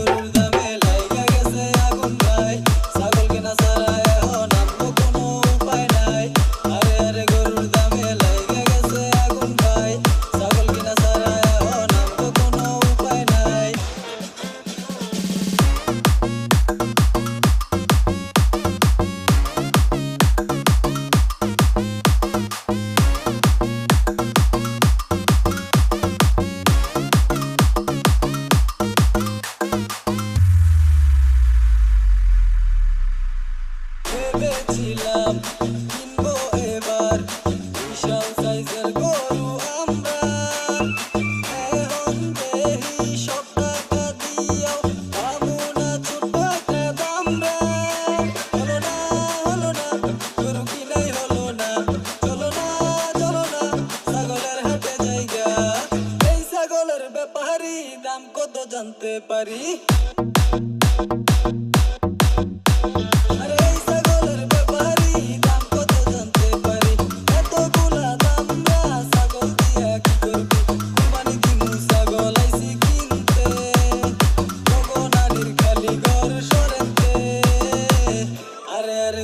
গরুর দামে লাইগা গেছে আগুন ভাই, ছাগল কেনা ছাড়া এখন আমগো কোনো উপায় নাই। আরে আরে গরুর দামে লাইগা গেছে আগুন ভাই, ছাগল কেনা ছাড়া এখন আমগো কোনো উপায় নাই। ভেবেছিলাম কিনবো এবার বিশাল সাইজের গরু আমরা, এখন দেখি সব টাকা দিয়াও পাবো না ছোট্ট একটা দামরা। হলো না গরু কিনাই হলো না, চলো না ছাগলের হাটে জায়গা, এই ছাগলের ব্যাপারী দাম কত জানতে পারি?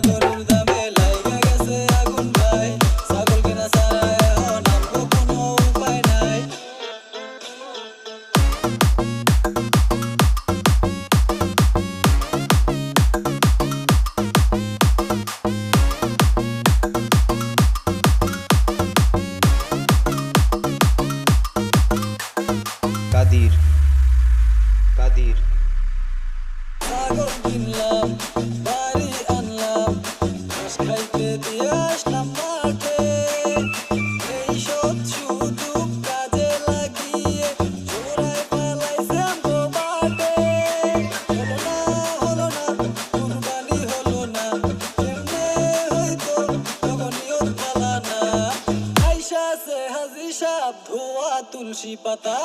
গরুর দামে লাইগা গেছে আগুন ভাই, ছাগল কেনা ছাড়া এখন আমগো কোনো উপায় নাই। কাদির ছাগল কিনলাম বাড়ি আনলাম, ঘাস খাইতে দিয়ে আসলাম মাঠে, এই সব সুযোগ কাজে লাগিয়ে চোরাই পালাইছে আমগো বাটে। হলো না কুরবানি হলো না, কেমনে হইতো তখন নিয়ত পালা না, আইসা আছে হাজি সাহেব ধোয়া তুলসী পাতা।